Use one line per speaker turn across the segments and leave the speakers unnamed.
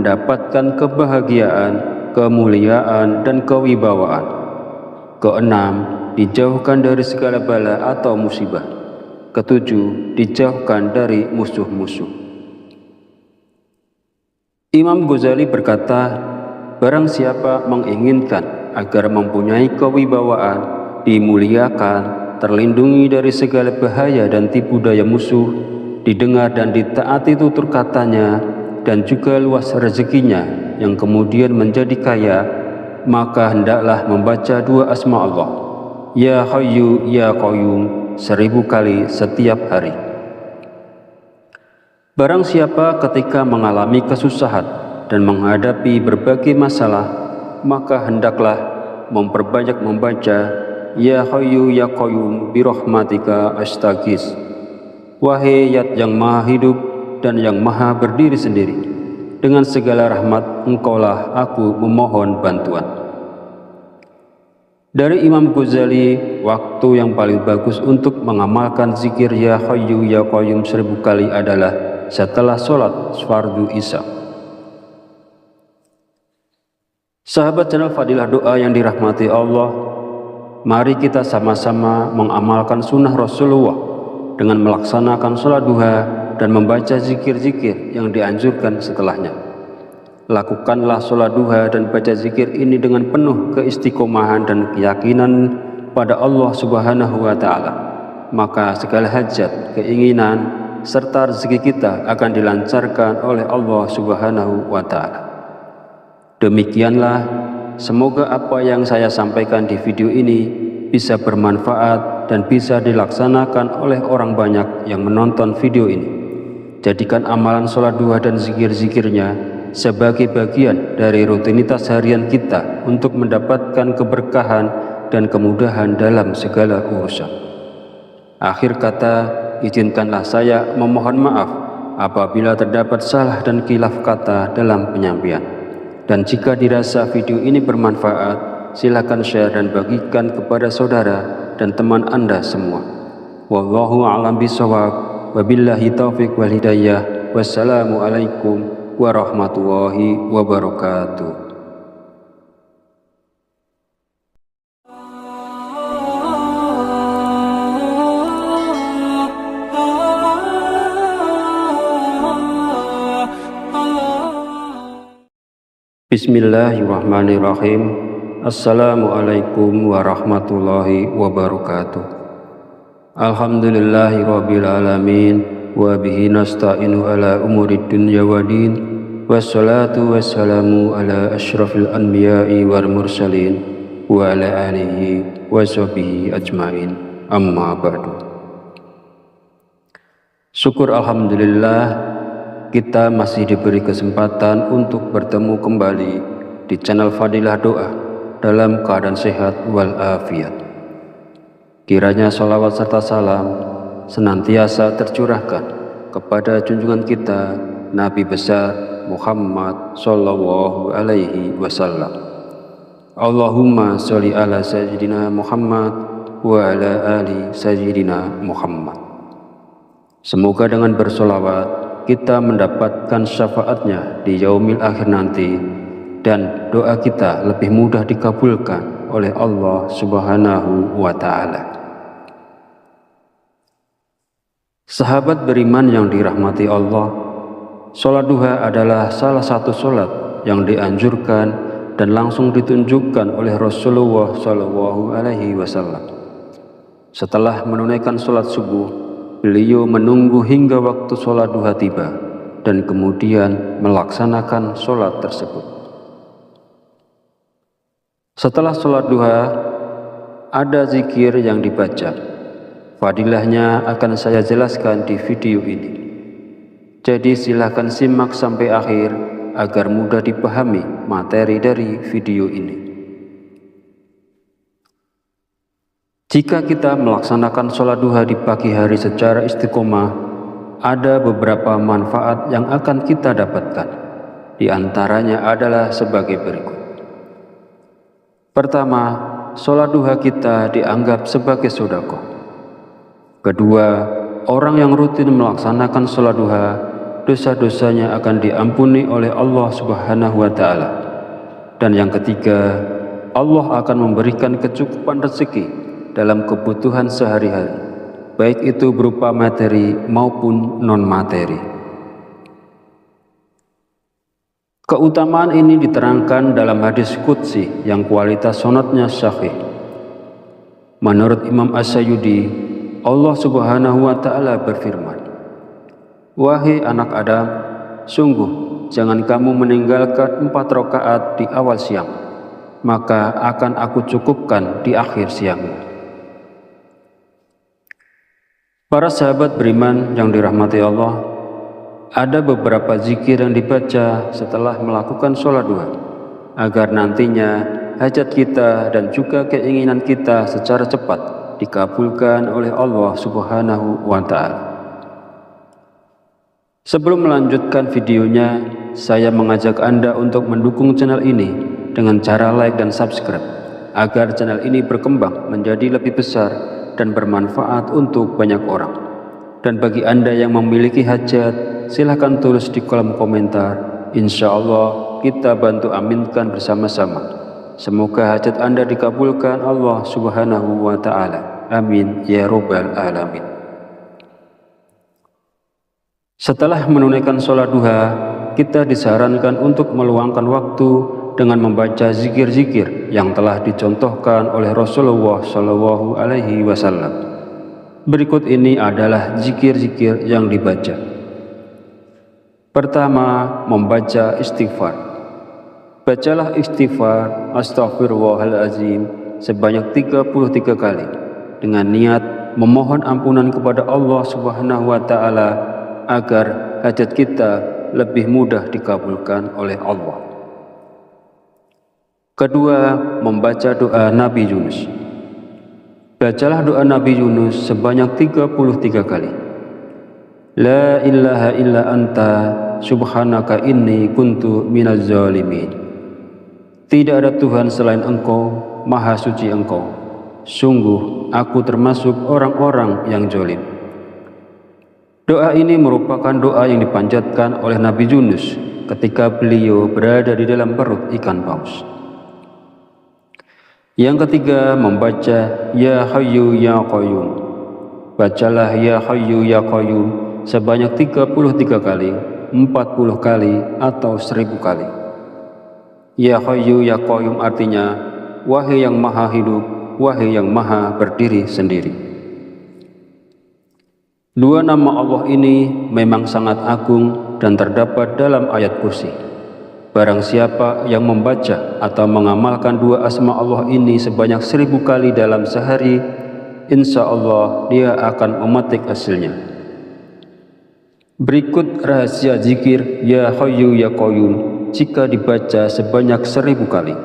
mendapatkan kebahagiaan, kemuliaan, dan kewibawaan. Keenam, dijauhkan dari segala bala atau musibah. Ketujuh, dijauhkan dari musuh-musuh. Imam Ghazali berkata, barang siapa menginginkan agar mempunyai kewibawaan, dimuliakan, terlindungi dari segala bahaya dan tipu daya musuh, didengar dan ditaati tutur katanya, dan juga luas rezekinya yang kemudian menjadi kaya, maka hendaklah membaca dua asma Allah, Ya Hayyu Ya Qayyum, 1000 kali setiap hari. Barang siapa ketika mengalami kesusahan dan menghadapi berbagai masalah, maka hendaklah memperbanyak membaca Ya Hayyu Ya Qayyum birahmatika astaghis. Wahai Zat yang maha hidup dan yang maha berdiri sendiri, dengan segala rahmat engkaulah aku memohon bantuan. Dari Imam Ghazali, waktu yang paling bagus untuk mengamalkan zikir Ya Hayyu Ya Qayyum 1000 kali adalah setelah sholat fardu isya. Sahabat channel Fadilah Doa yang dirahmati Allah, mari kita sama-sama mengamalkan sunnah Rasulullah dengan melaksanakan sholat duha dan membaca zikir-zikir yang dianjurkan setelahnya. Lakukanlah sholat duha dan baca zikir ini dengan penuh keistiqomahan dan keyakinan pada Allah Subhanahu wa Ta'ala. Maka segala hajat, keinginan, serta rezeki kita akan dilancarkan oleh Allah Subhanahu wa Ta'ala. Demikianlah, semoga apa yang saya sampaikan di video ini bisa bermanfaat dan bisa dilaksanakan oleh orang banyak yang menonton video ini. Jadikan amalan sholat duha dan zikir-zikirnya sebagai bagian dari rutinitas harian kita untuk mendapatkan keberkahan dan kemudahan dalam segala urusan. Akhir kata, izinkanlah saya memohon maaf apabila terdapat salah dan khilaf kata dalam penyampaian. Dan jika dirasa video ini bermanfaat, silakan share dan bagikan kepada saudara dan teman Anda semua. Wallahu a'lam bishawab. Wabillahi taufiq wal hidayah. Wassalamualaikum warahmatullahi wabarakatuh. Bismillahirrahmanirrahim. Assalamualaikum warahmatullahi wabarakatuh. Alhamdulillahirabbil alamin wa bihi nasta'inu ala umurid dunya waddin. Wassalatu wassalamu ala asyrafil anbiya'i wal mursalin wa ala alihi wa sahbihi ajmain. Amma ba'du. Syukur alhamdulillah, kita masih diberi kesempatan untuk bertemu kembali di channel Fadilah Doa dalam keadaan sehat walafiat. Kiranya sholawat serta salam senantiasa tercurahkan kepada junjungan kita Nabi besar Muhammad Sallallahu Alaihi Wasallam. Allahumma sholli ala sayyidina Muhammad wa ala ali sayyidina Muhammad. Semoga dengan bersolawat kita mendapatkan syafaatnya di yaumil akhir nanti, dan doa kita lebih mudah dikabulkan oleh Allah Subhanahu wa Ta'ala. Sahabat beriman yang dirahmati Allah, sholat duha adalah salah satu sholat yang dianjurkan dan langsung ditunjukkan oleh Rasulullah Shallallahu Alaihi Wasallam. Setelah menunaikan sholat subuh, beliau menunggu hingga waktu sholat duha tiba dan kemudian melaksanakan sholat tersebut. Setelah sholat duha, ada zikir yang dibaca. Fadilahnya akan saya jelaskan di video ini. Jadi silahkan simak sampai akhir agar mudah dipahami materi dari video ini. Jika kita melaksanakan sholat duha di pagi hari secara istiqomah, ada beberapa manfaat yang akan kita dapatkan. Di antaranya adalah sebagai berikut. Pertama, sholat duha kita dianggap sebagai sedekah. Kedua, orang yang rutin melaksanakan sholat duha dosa-dosanya akan diampuni oleh Allah Subhanahu wa Ta'ala. Dan yang ketiga, Allah akan memberikan kecukupan rezeki dalam kebutuhan sehari-hari, baik itu berupa materi maupun non-materi. Keutamaan ini diterangkan dalam hadis qudsi yang kualitas sanadnya sahih. Menurut Imam As-Sayyidi, Allah Subhanahu wa Ta'ala berfirman, "Wahai anak Adam, sungguh jangan kamu meninggalkan 4 rakaat di awal siang, maka akan aku cukupkan di akhir siangmu." Para sahabat beriman yang dirahmati Allah, ada beberapa zikir yang dibaca setelah melakukan sholat duha, agar nantinya hajat kita dan juga keinginan kita secara cepat dikabulkan oleh Allah Subhanahu wa Ta'ala. Sebelum melanjutkan videonya, saya mengajak Anda untuk mendukung channel ini dengan cara like dan subscribe, agar channel ini berkembang menjadi lebih besar dan bermanfaat untuk banyak orang. Dan bagi Anda yang memiliki hajat, silahkan tulis di kolom komentar. Insya Allah kita bantu aminkan bersama-sama. Semoga hajat Anda dikabulkan Allah Subhanahu wa Ta'ala. Amin ya Rabbal Alamin. Setelah menunaikan sholat duha, kita disarankan untuk meluangkan waktu dengan membaca zikir-zikir yang telah dicontohkan oleh Rasulullah Shallallahu Alaihi Wasallam. Berikut ini adalah zikir-zikir yang dibaca. Pertama, membaca istighfar. Bacalah istighfar Astaghfirullahaladzim sebanyak 33 kali dengan niat memohon ampunan kepada Allah Subhanahu wa Ta'ala agar hajat kita lebih mudah dikabulkan oleh Allah. Kedua, membaca doa Nabi Yunus. Bacalah doa Nabi Yunus sebanyak 33 kali. La ilaha illa anta subhanaka inni kuntu minaz zalimin. Tidak ada Tuhan selain Engkau, maha suci Engkau. Sungguh aku termasuk orang-orang yang zalim. Doa ini merupakan doa yang dipanjatkan oleh Nabi Yunus ketika beliau berada di dalam perut ikan paus. Yang ketiga, membaca Ya Hayyu Ya Qayyum. Bacalah Ya Hayyu Ya Qayyum sebanyak 33 kali, 40 kali, atau 1000 kali. Ya Hayyu Ya Qayyum artinya, wahai yang maha hidup, wahai yang maha berdiri sendiri. Dua nama Allah ini memang sangat agung dan terdapat dalam ayat kursi. Barang siapa yang membaca atau mengamalkan dua asma Allah ini sebanyak 1000 kali dalam sehari, insya Allah dia akan memetik hasilnya. Berikut rahasia zikir Ya Hayyu Ya Qayyum jika dibaca sebanyak 1000 kali.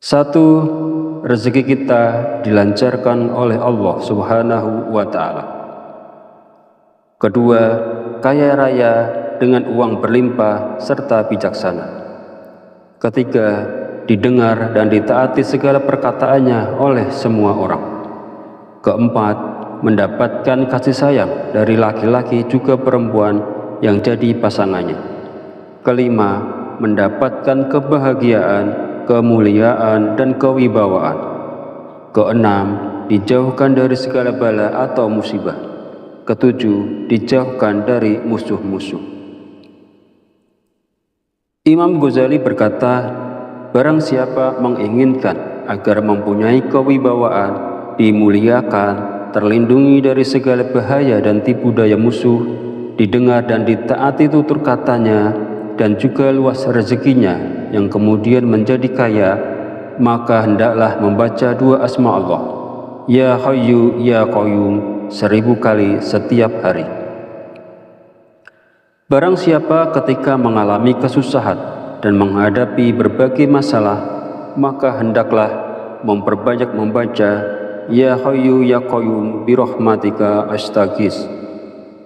1. Rezeki kita dilancarkan oleh Allah Subhanahu wa Ta'ala. Kedua, kaya raya dengan uang berlimpah serta bijaksana. Ketiga, didengar dan ditaati segala perkataannya oleh semua orang. Keempat, mendapatkan kasih sayang dari laki-laki juga perempuan yang jadi pasangannya. Kelima, mendapatkan kebahagiaan, kemuliaan, dan kewibawaan. Keenam, dijauhkan dari segala bala atau musibah. Ketujuh, dijauhkan dari musuh-musuh. Imam Ghazali berkata, barang siapa menginginkan agar mempunyai kewibawaan, dimuliakan, terlindungi dari segala bahaya dan tipu daya musuh, didengar dan ditaati tutur katanya, dan juga luas rezekinya yang kemudian menjadi kaya, maka hendaklah membaca dua asma Allah, Ya Hayyu Ya Qayyum, 1000 kali setiap hari. Barang siapa ketika mengalami kesusahan dan menghadapi berbagai masalah, maka hendaklah memperbanyak membaca Ya Hayyu Ya Qayyum birahmatika astaghis.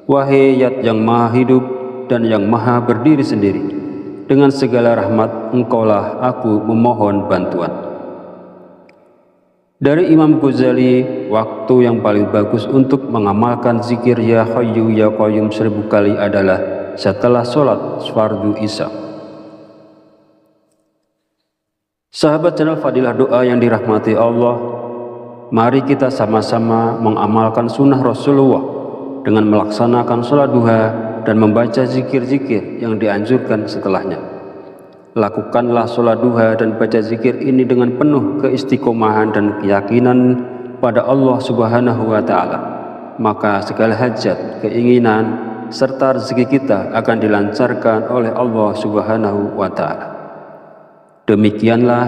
Wahai Zat yang maha hidup dan yang maha berdiri sendiri, dengan segala rahmat Engkaulah aku memohon bantuan. Dari Imam Ghazali, waktu yang paling bagus untuk mengamalkan zikir Ya Hayyu Ya Qayyum 1000 kali adalah setelah sholat fardu isya. Sahabat channel Fadilah Doa yang dirahmati Allah, mari kita sama-sama mengamalkan sunnah Rasulullah dengan melaksanakan sholat duha dan membaca zikir-zikir yang dianjurkan setelahnya. Lakukanlah sholat duha dan baca zikir ini dengan penuh keistiqomahan dan keyakinan pada Allah Subhanahu wa Ta'ala. Maka segala hajat, keinginan, serta rezeki kita akan dilancarkan oleh Allah Subhanahu wa Ta'ala. Demikianlah,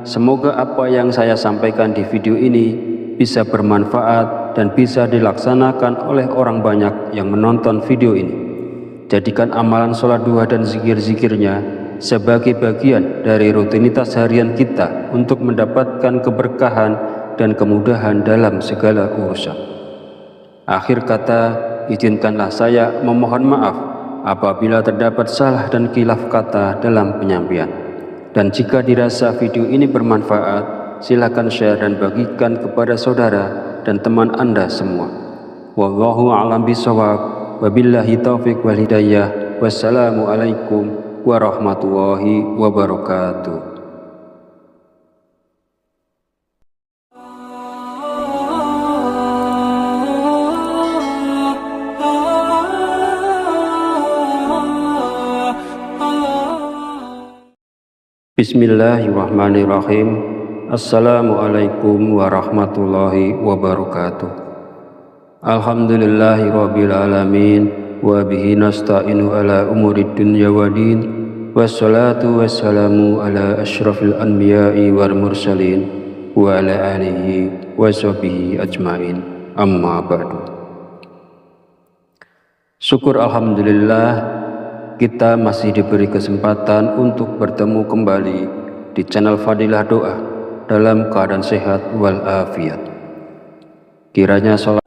semoga apa yang saya sampaikan di video ini bisa bermanfaat dan bisa dilaksanakan oleh orang banyak yang menonton video ini. Jadikan amalan sholat duha dan zikir-zikirnya sebagai bagian dari rutinitas harian kita untuk mendapatkan keberkahan dan kemudahan dalam segala urusan. Akhir kata, izinkanlah saya memohon maaf apabila terdapat salah dan khilaf kata dalam penyampaian. Dan jika dirasa video ini bermanfaat, silakan share dan bagikan kepada saudara dan teman Anda semua. Wallahu a'lam bishawab, wabillahi taufiq wal hidayah. Wassalamualaikum warahmatullahi wabarakatuh. Bismillahirrahmanirrahim. Assalamualaikum warahmatullahi wabarakatuh. Alhamdulillahi rabbil alamin. Wa bihi nasta'inu ala umurid dunya waddin. Wassalatu wassalamu ala asyrafil anbiya'i wal mursalin wa ala alihi wa sahbihi ajmain. Amma ba'du. Syukur alhamdulillah, kita masih diberi kesempatan untuk bertemu kembali di channel Fadilah Doa dalam keadaan sehat wal afiat. Kiranya salat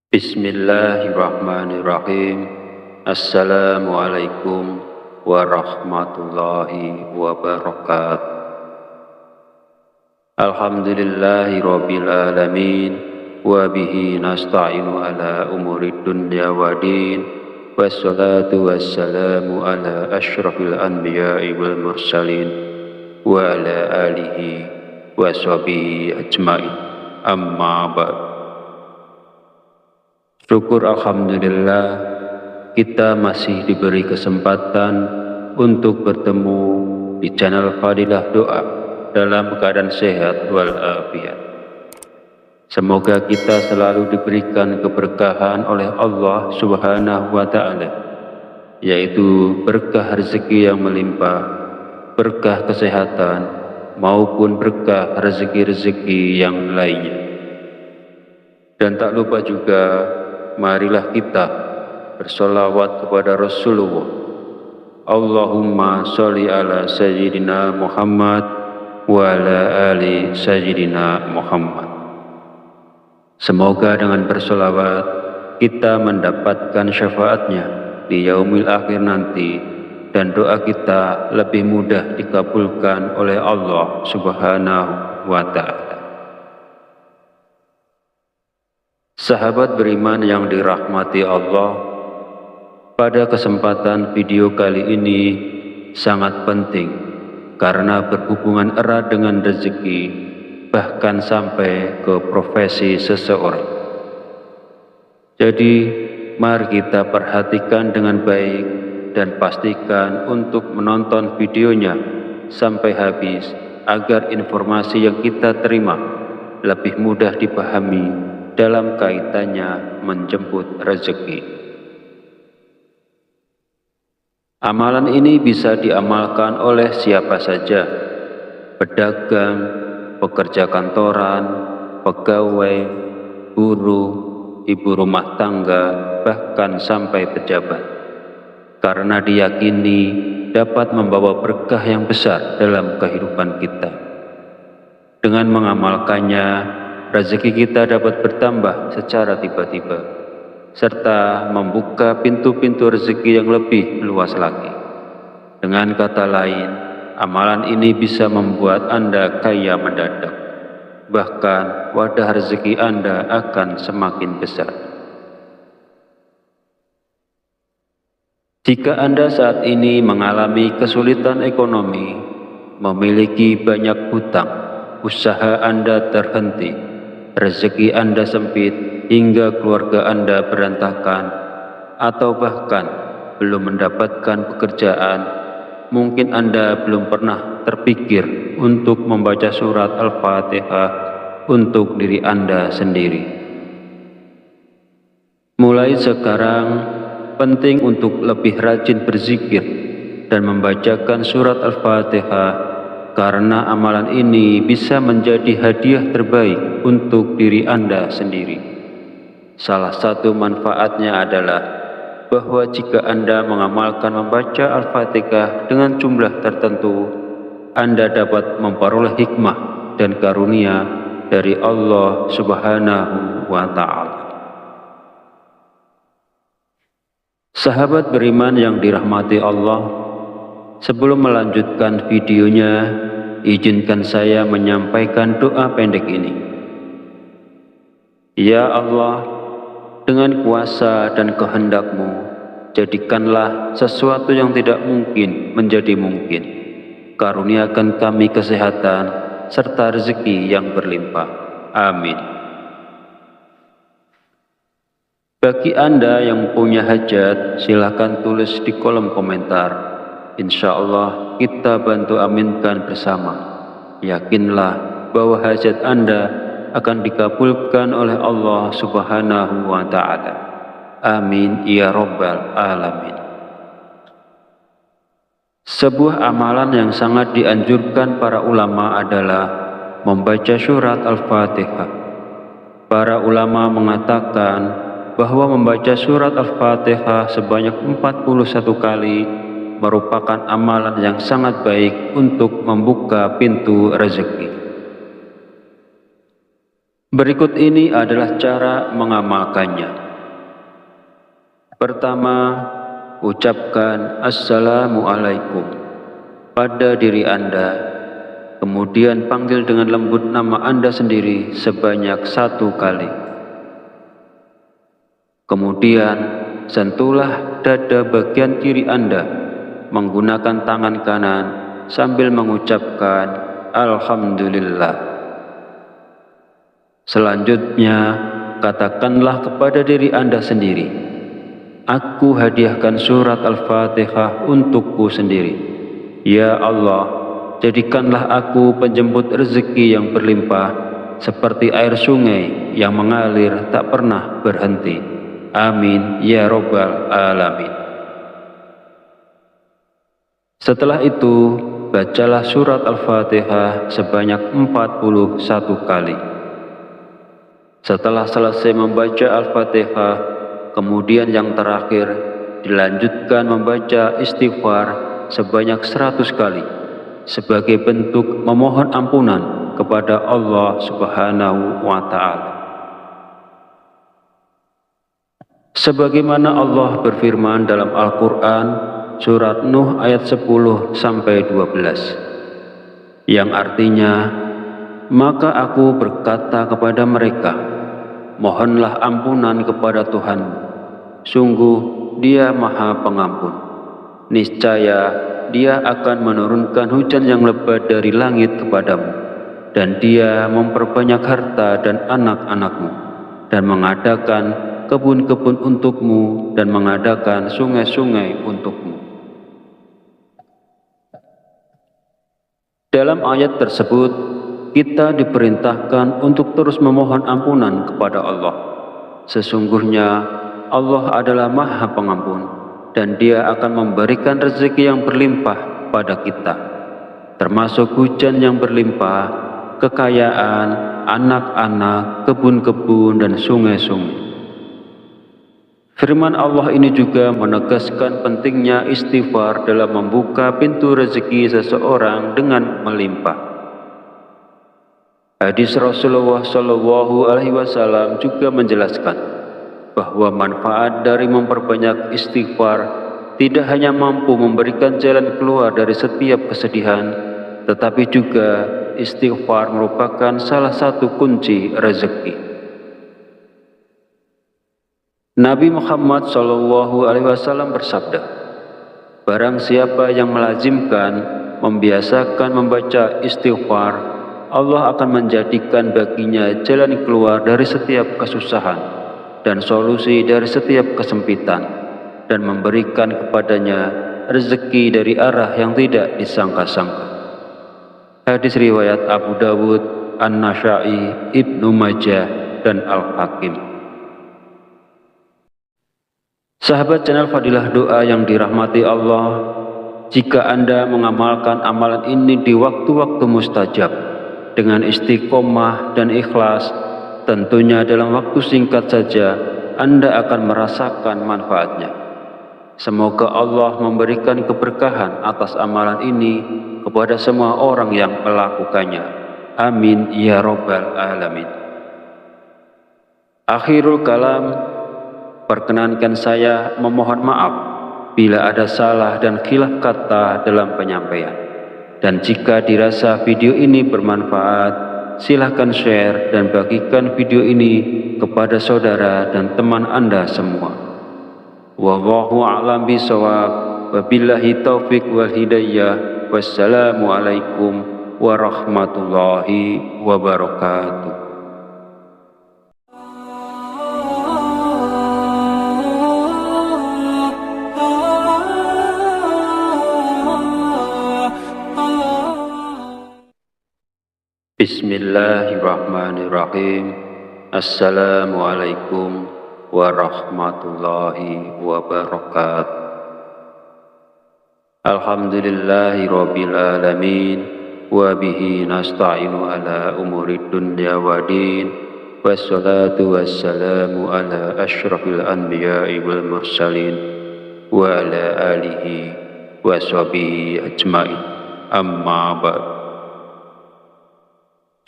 Bismillahirrahmanirrahim. Assalamualaikum warahmatullahi wabarakatuh. Alhamdulillahi rabbil alamin. Wa bihi nasta'inu ala umurid dunya waddin. Wassalatu wassalamu ala asyrafil anbiya'i wal mursalin wa ala alihi wa sahbihi ajmain. Amma ba'du. Syukur alhamdulillah, kita masih diberi kesempatan untuk bertemu di channel Fadilah Doa dalam keadaan sehat wal afiat. Semoga kita selalu diberikan keberkahan oleh Allah Subhanahu wa Ta'ala, yaitu berkah rezeki yang melimpah, berkah kesehatan, maupun berkah rezeki-rezeki yang lainnya. Dan tak lupa juga, marilah kita bersolawat kepada Rasulullah. Allahumma sholli ala Sayyidina Muhammad wa ala ali Sayyidina Muhammad. Semoga dengan bersolawat kita mendapatkan syafaatnya di yaumil akhir nanti, dan doa kita lebih mudah dikabulkan oleh Allah Subhanahu wa Ta'ala. Sahabat beriman yang dirahmati Allah, pada kesempatan video kali ini sangat penting karena berhubungan erat dengan rezeki, bahkan sampai ke profesi seseorang. Jadi, mari kita perhatikan dengan baik dan pastikan untuk menonton videonya sampai habis agar informasi yang kita terima lebih mudah dipahami dalam kaitannya menjemput rezeki. Amalan ini bisa diamalkan oleh siapa saja, pedagang, pekerja kantoran, pegawai, guru, ibu rumah tangga, bahkan sampai pejabat, karena diyakini dapat membawa berkah yang besar dalam kehidupan kita. Dengan mengamalkannya, rezeki kita dapat bertambah secara tiba-tiba, serta membuka pintu-pintu rezeki yang lebih luas lagi. Dengan kata lain, amalan ini bisa membuat Anda kaya mendadak. Bahkan wadah rezeki Anda akan semakin besar. Jika Anda saat ini mengalami kesulitan ekonomi, memiliki banyak hutang, usaha Anda terhenti, rezeki Anda sempit, hingga keluarga Anda berantakan, atau bahkan belum mendapatkan pekerjaan, mungkin Anda belum pernah terpikir untuk membaca surat Al-Fatihah untuk diri Anda sendiri. Mulai sekarang, penting untuk lebih rajin berzikir dan membacakan surat Al-Fatihah, karena amalan ini bisa menjadi hadiah terbaik untuk diri Anda sendiri. Salah satu manfaatnya adalah bahwa jika Anda mengamalkan membaca Al-Fatihah dengan jumlah tertentu, Anda dapat memperoleh hikmah dan karunia dari Allah Subhanahu wa Ta'ala. Sahabat beriman yang dirahmati Allah, sebelum melanjutkan videonya, izinkan saya menyampaikan doa pendek ini. Ya Allah, dengan kuasa dan kehendak-Mu, jadikanlah sesuatu yang tidak mungkin menjadi mungkin. Karuniakan kami kesehatan serta rezeki yang berlimpah. Amin. Bagi Anda yang punya hajat, silakan tulis di kolom komentar. Insya Allah kita bantu aminkan bersama. Yakinlah bahwa hajat Anda akan dikabulkan oleh Allah Subhanahu wa Ta'ala. Amin ya Rabbal Alamin. Sebuah amalan yang sangat dianjurkan para ulama adalah membaca surat Al-Fatihah. Para ulama mengatakan bahwa membaca surat Al-Fatihah sebanyak 41 kali merupakan amalan yang sangat baik untuk membuka pintu rezeki. Berikut ini adalah cara mengamalkannya. Pertama, ucapkan Assalamualaikum pada diri Anda, kemudian panggil dengan lembut nama Anda sendiri sebanyak 1 kali. Kemudian, sentuhlah dada bagian kiri Anda menggunakan tangan kanan sambil mengucapkan Alhamdulillah. Selanjutnya, katakanlah kepada diri Anda sendiri, aku hadiahkan surat Al-Fatihah untukku sendiri. Ya Allah, jadikanlah aku penjemput rezeki yang berlimpah, seperti air sungai yang mengalir tak pernah berhenti. Amin ya Rabbal Alamin. Setelah itu, bacalah surat Al-Fatihah sebanyak 41 kali. Setelah selesai membaca Al-Fatihah, kemudian yang terakhir dilanjutkan membaca istighfar sebanyak 100 kali sebagai bentuk memohon ampunan kepada Allah Subhanahu wa Ta'ala. Sebagaimana Allah berfirman dalam Al-Quran surat Nuh ayat 10-12, yang artinya, maka aku berkata kepada mereka, mohonlah ampunan kepada Tuhanmu, sungguh Dia Maha Pengampun. Niscaya Dia akan menurunkan hujan yang lebat dari langit kepadamu, dan Dia memperbanyak harta dan anak-anakmu, dan mengadakan kebun-kebun untukmu, dan mengadakan sungai-sungai untukmu. Dalam ayat tersebut, kita diperintahkan untuk terus memohon ampunan kepada Allah. Sesungguhnya Allah adalah Maha Pengampun, dan Dia akan memberikan rezeki yang berlimpah pada kita, termasuk hujan yang berlimpah, kekayaan, anak-anak, kebun-kebun, dan sungai-sungai. Firman Allah ini juga menegaskan pentingnya istighfar dalam membuka pintu rezeki seseorang dengan melimpah. Hadis Rasulullah SAW juga menjelaskan bahwa manfaat dari memperbanyak istighfar tidak hanya mampu memberikan jalan keluar dari setiap kesedihan, tetapi juga istighfar merupakan salah satu kunci rezeki. Nabi Muhammad SAW bersabda, barang siapa yang melazimkan, membiasakan membaca istighfar, Allah akan menjadikan baginya jalan keluar dari setiap kesusahan dan solusi dari setiap kesempitan, dan memberikan kepadanya rezeki dari arah yang tidak disangka-sangka. Hadis riwayat Abu Dawud, An-Nasa'i, Ibnu Majah, dan Al-Hakim. Sahabat channel Fadilah Doa yang dirahmati Allah, jika Anda mengamalkan amalan ini di waktu-waktu mustajab dengan istiqomah dan ikhlas, tentunya dalam waktu singkat saja Anda akan merasakan manfaatnya. Semoga Allah memberikan keberkahan atas amalan ini kepada semua orang yang melakukannya. Amin ya Rabbal Alamin. Akhirul kalam, perkenankan saya memohon maaf bila ada salah dan khilaf kata dalam penyampaian. Dan jika dirasa video ini bermanfaat, silahkan share dan bagikan video ini kepada saudara dan teman Anda semua. Wallahu a'lam bishawab. Wabillahi taufiq wal hidayah. Wassalamualaikum warahmatullahi wabarakatuh. Bismillahirrahmanirrahim. Assalamualaikum warahmatullahi wabarakatuh. Alhamdulillahi rabbil alamin, wa bihi nasta'inu ala umurid dunya wa din, wassalatu wassalamu ala asyrafil anbiya'i wal mursalin, wa ala alihi wa sahbihi ajma'in. Amma ba'd.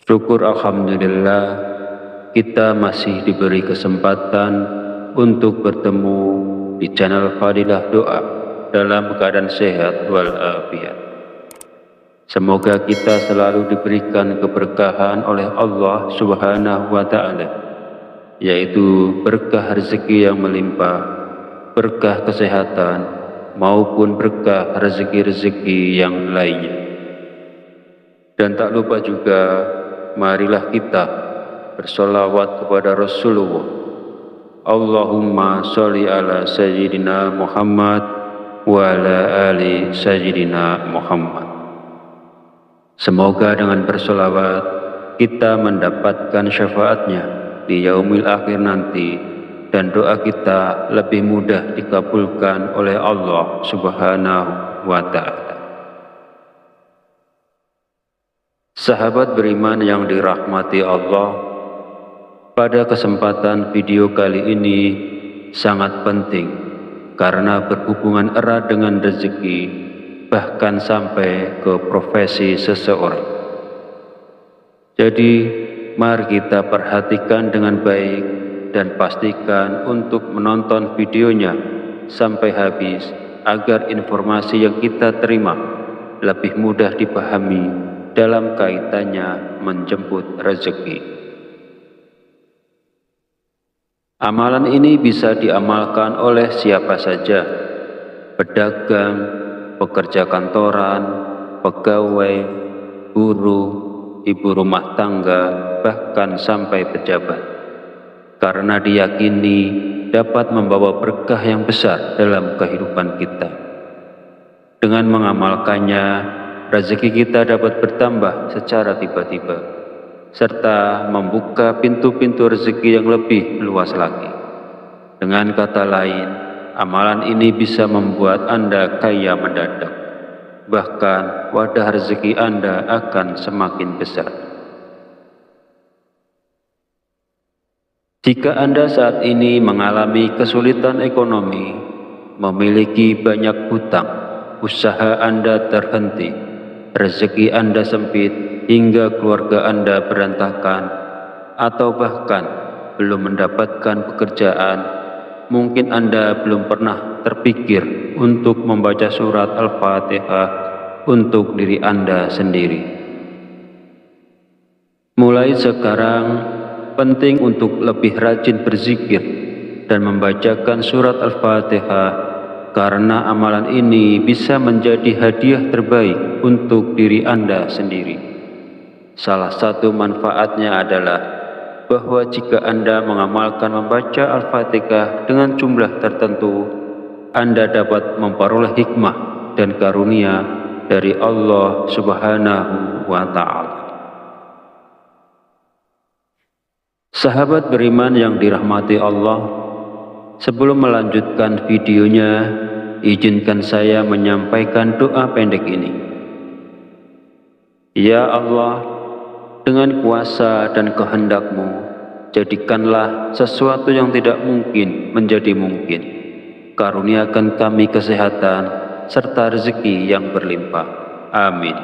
Syukur alhamdulillah kita masih diberi kesempatan untuk bertemu di channel Fadilah Doa dalam keadaan sehat walafiat. Semoga kita selalu diberikan keberkahan oleh Allah Subhanahu wa Ta'ala, yaitu berkah rezeki yang melimpah, berkah kesehatan, maupun berkah rezeki-rezeki yang lainnya. Dan tak lupa juga, marilah kita bersolawat kepada Rasulullah. Allahumma sholli ala Sayyidina Muhammad wa ala ali Sayyidina Muhammad. Semoga dengan bersolawat kita mendapatkan syafaatnya di yaumil akhir nanti, dan doa kita lebih mudah dikabulkan oleh Allah Subhanahu wa Ta'ala. Sahabat beriman yang dirahmati Allah, pada kesempatan video kali ini sangat penting karena berhubungan erat dengan rezeki, bahkan sampai ke profesi seseorang. Jadi, mari kita perhatikan dengan baik dan pastikan untuk menonton videonya sampai habis agar informasi yang kita terima lebih mudah dipahami dalam kaitannya menjemput rezeki. Amalan ini bisa diamalkan oleh siapa saja, pedagang, pekerja kantoran, pegawai, guru, ibu rumah tangga, bahkan sampai pejabat, karena diyakini dapat membawa berkah yang besar dalam kehidupan kita. Dengan mengamalkannya, rezeki kita dapat bertambah secara tiba-tiba, serta membuka pintu-pintu rezeki yang lebih luas lagi. Dengan kata lain, amalan ini bisa membuat Anda kaya mendadak. Bahkan wadah rezeki Anda akan semakin besar. Jika Anda saat ini mengalami kesulitan ekonomi, memiliki banyak hutang, usaha Anda terhenti, rezeki Anda sempit hingga keluarga Anda berantakan, atau bahkan belum mendapatkan pekerjaan, mungkin Anda belum pernah terpikir untuk membaca surat Al-Fatihah untuk diri Anda sendiri. Mulai sekarang, penting untuk lebih rajin berzikir dan membacakan surat Al-Fatihah, karena amalan ini bisa menjadi hadiah terbaik untuk diri Anda sendiri. Salah satu manfaatnya adalah bahwa jika Anda mengamalkan membaca Al-Fatihah dengan jumlah tertentu, Anda dapat memperoleh hikmah dan karunia dari Allah Subhanahu wa Ta'ala. Sahabat beriman yang dirahmati Allah, sebelum melanjutkan videonya, izinkan saya menyampaikan doa pendek ini. Ya Allah, dengan kuasa dan kehendak-Mu, jadikanlah sesuatu yang tidak mungkin menjadi mungkin. Karuniakan kami kesehatan serta rezeki yang berlimpah. Amin.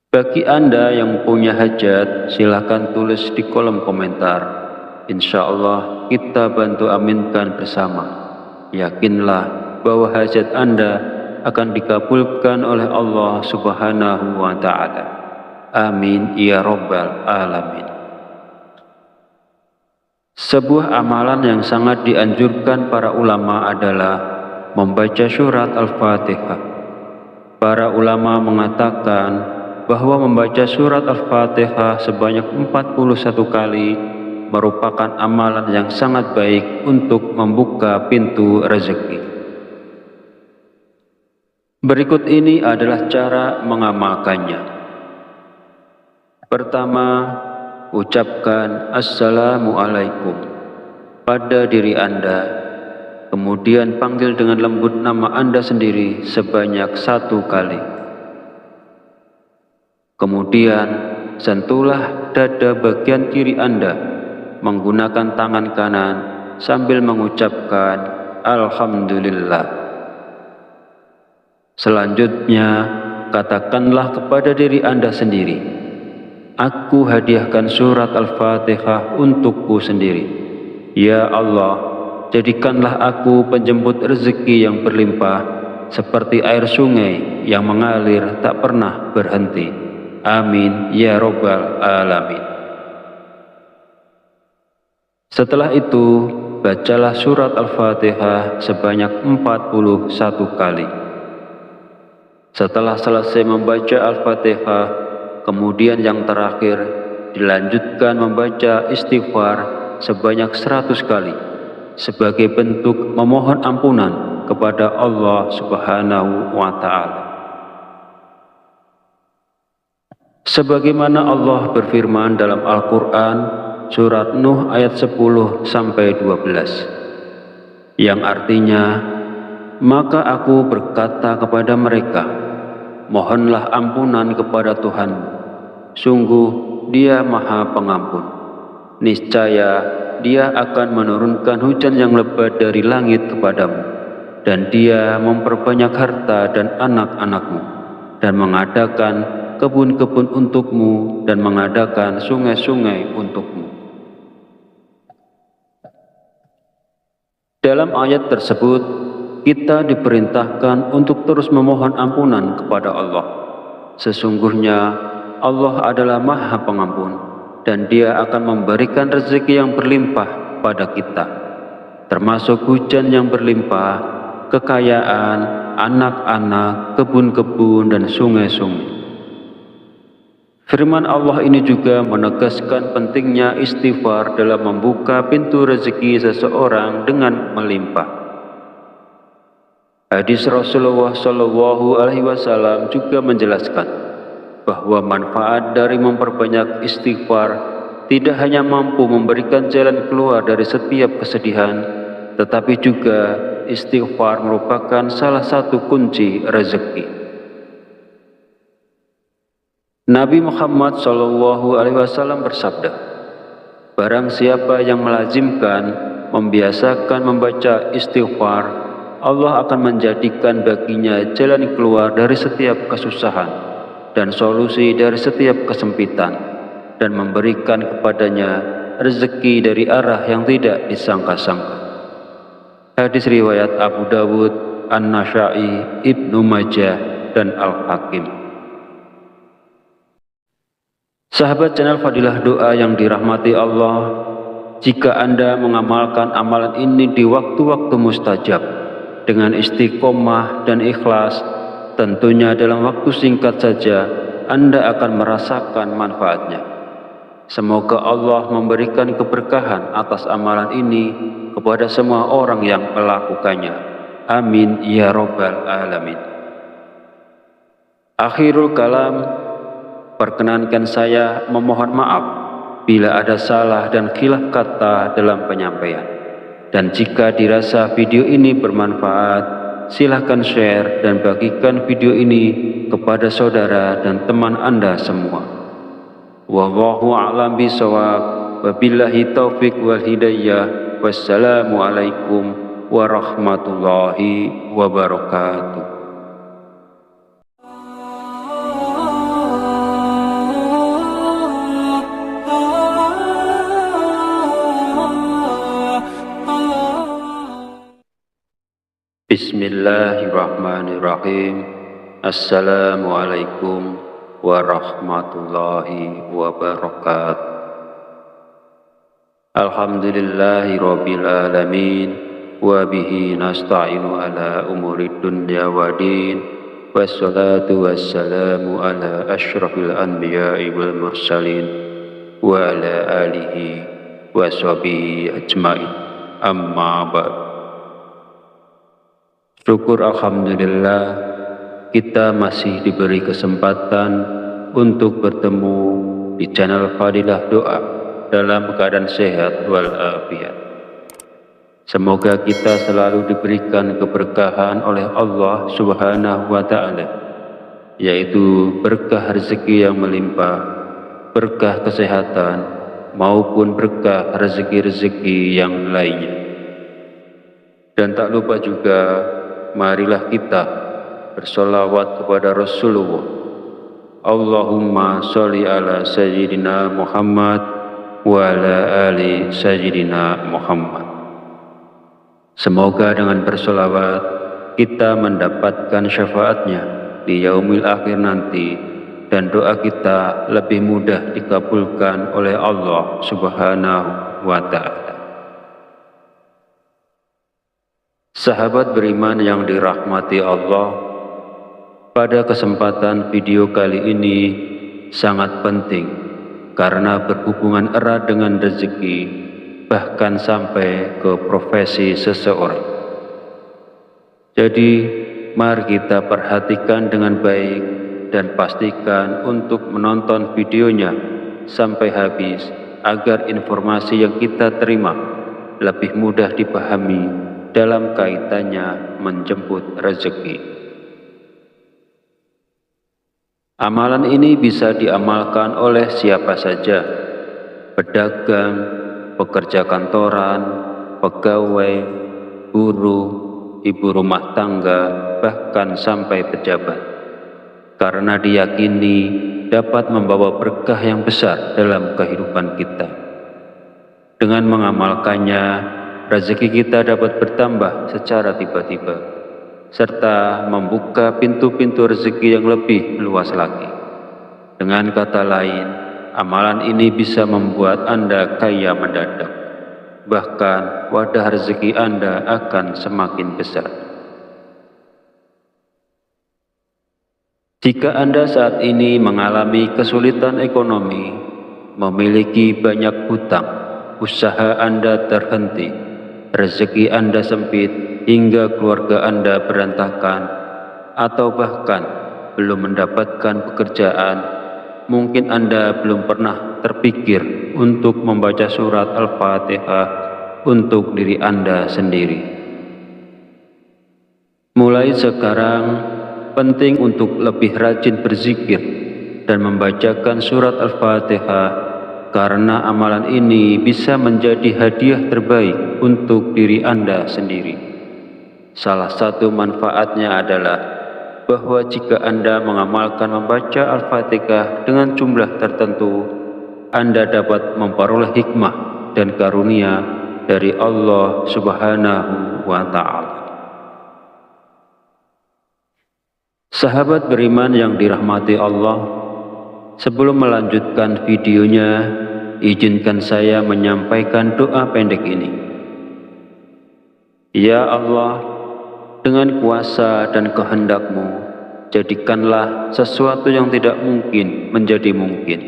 Bagi Anda yang punya hajat, silakan tulis di kolom komentar. Insya Allah kita bantu aminkan bersama. Yakinlah bahwa hajat Anda akan dikabulkan oleh Allah Subhanahu wa Ta'ala. Amin ya Rabbal Alamin. Sebuah amalan yang sangat dianjurkan para ulama adalah membaca surat Al-Fatihah. Para ulama mengatakan bahwa membaca surat Al-Fatihah sebanyak 41 kali merupakan amalan yang sangat baik untuk membuka pintu rezeki. Berikut ini adalah cara mengamalkannya. Pertama, ucapkan Assalamualaikum pada diri Anda, kemudian panggil dengan lembut nama Anda sendiri sebanyak 1 kali. Kemudian, sentuhlah dada bagian kiri Anda menggunakan tangan kanan sambil mengucapkan Alhamdulillah. Selanjutnya, katakanlah kepada diri Anda sendiri, aku hadiahkan surat Al-Fatihah untukku sendiri. Ya Allah, jadikanlah aku penjemput rezeki yang berlimpah, seperti air sungai yang mengalir tak pernah berhenti. Amin ya Rabbal Alamin. Setelah itu, bacalah surat Al-Fatihah sebanyak 41 kali. Setelah selesai membaca Al-Fatihah, kemudian yang terakhir dilanjutkan membaca istighfar sebanyak 100 kali sebagai bentuk memohon ampunan kepada Allah Subhanahu wa Ta'ala. Sebagaimana Allah berfirman dalam Al-Quran Surat Nuh ayat 10-12, yang artinya, maka aku berkata kepada mereka, mohonlah ampunan kepada Tuhanmu, sungguh Dia Maha Pengampun. Niscaya Dia akan menurunkan hujan yang lebat dari langit kepadamu, dan Dia memperbanyak harta dan anak-anakmu, dan mengadakan kebun-kebun untukmu, dan mengadakan sungai-sungai untukmu. Dalam ayat tersebut, kita diperintahkan untuk terus memohon ampunan kepada Allah. Sesungguhnya Allah adalah Maha Pengampun, dan Dia akan memberikan rezeki yang berlimpah pada kita, termasuk hujan yang berlimpah, kekayaan, anak-anak, kebun-kebun, dan sungai-sungai. Firman Allah ini juga menegaskan pentingnya istighfar dalam membuka pintu rezeki seseorang dengan melimpah. Hadis Rasulullah SAW juga menjelaskan bahwa manfaat dari memperbanyak istighfar tidak hanya mampu memberikan jalan keluar dari setiap kesedihan, tetapi juga istighfar merupakan salah satu kunci rezeki. Nabi Muhammad SAW bersabda, barang siapa yang melazimkan, membiasakan membaca istighfar, Allah akan menjadikan baginya jalan keluar dari setiap kesusahan dan solusi dari setiap kesempitan, dan memberikan kepadanya rezeki dari arah yang tidak disangka-sangka. Hadis riwayat Abu Dawud, An-Nasa'i, Ibnu Majah, dan Al-Hakim. Sahabat channel Fadilah Doa yang dirahmati Allah, jika Anda mengamalkan amalan ini di waktu-waktu mustajab dengan istiqomah dan ikhlas, tentunya dalam waktu singkat saja Anda akan merasakan manfaatnya. Semoga Allah memberikan keberkahan atas amalan ini kepada semua orang yang melakukannya. Amin ya Rabbal Alamin. Akhirul kalam, perkenankan saya memohon maaf bila ada salah dan khilaf kata dalam penyampaian. Dan jika dirasa video ini bermanfaat, silahkan share dan bagikan video ini kepada saudara dan teman Anda semua. Wallahu a'lam bishawab. Wabillahi taufik wal hidayah. Wassalamualaikum warahmatullahi wabarakatuh. Bismillahirrahmanirrahim. Assalamualaikum warahmatullahi wabarakatuh. Alhamdulillahi rabbil alamin, wa bihi nasta'inu ala umurid dunya wa din, wassalatu wassalamu ala asyrafil anbiya'i wal mursalin, wa ala alihi wa sahbihi ajma'in. Amma ba'd. Syukur alhamdulillah, kita masih diberi kesempatan untuk bertemu di channel Fadilah Doa dalam keadaan sehat walafiat. Semoga kita selalu diberikan keberkahan oleh Allah Subhanahu wa Ta'ala, yaitu berkah rezeki yang melimpah, berkah kesehatan, maupun berkah rezeki-rezeki yang lainnya. Dan tak lupa juga, marilah kita bersolawat kepada Rasulullah. Allahumma sholli ala Sayyidina Muhammad wa ala ali Sayyidina Muhammad. Semoga dengan bersolawat kita mendapatkan syafaatnya di yaumil akhir nanti, dan doa kita lebih mudah dikabulkan oleh Allah Subhanahu wa Ta'ala. Sahabat beriman yang dirahmati Allah, pada kesempatan video kali ini sangat penting karena berhubungan erat dengan rezeki, bahkan sampai ke profesi seseorang. Jadi, mari kita perhatikan dengan baik dan pastikan untuk menonton videonya sampai habis agar informasi yang kita terima lebih mudah dipahami dalam kaitannya menjemput rezeki. Amalan ini bisa diamalkan oleh siapa saja, pedagang, pekerja kantoran, pegawai, buruh, ibu rumah tangga, bahkan sampai pejabat, karena diyakini dapat membawa berkah yang besar dalam kehidupan kita. Dengan mengamalkannya, rezeki kita dapat bertambah secara tiba-tiba, serta membuka pintu-pintu rezeki yang lebih luas lagi. Dengan kata lain, amalan ini bisa membuat Anda kaya mendadak. Bahkan wadah rezeki Anda akan semakin besar. Jika Anda saat ini mengalami kesulitan ekonomi, memiliki banyak hutang, usaha Anda terhenti, rezeki Anda sempit, hingga keluarga Anda berantakan, atau bahkan belum mendapatkan pekerjaan, mungkin Anda belum pernah terpikir untuk membaca surat Al-Fatihah untuk diri Anda sendiri. Mulai sekarang, penting untuk lebih rajin berzikir dan membacakan surat Al-Fatihah, karena amalan ini bisa menjadi hadiah terbaik untuk diri Anda sendiri. Salah satu manfaatnya adalah bahwa jika Anda mengamalkan membaca Al-Fatihah dengan jumlah tertentu, Anda dapat memperoleh hikmah dan karunia dari Allah Subhanahu wa Ta'ala. Sahabat beriman yang dirahmati Allah, sebelum melanjutkan videonya, izinkan saya menyampaikan doa pendek ini. Ya Allah, dengan kuasa dan kehendak-Mu, jadikanlah sesuatu yang tidak mungkin menjadi mungkin.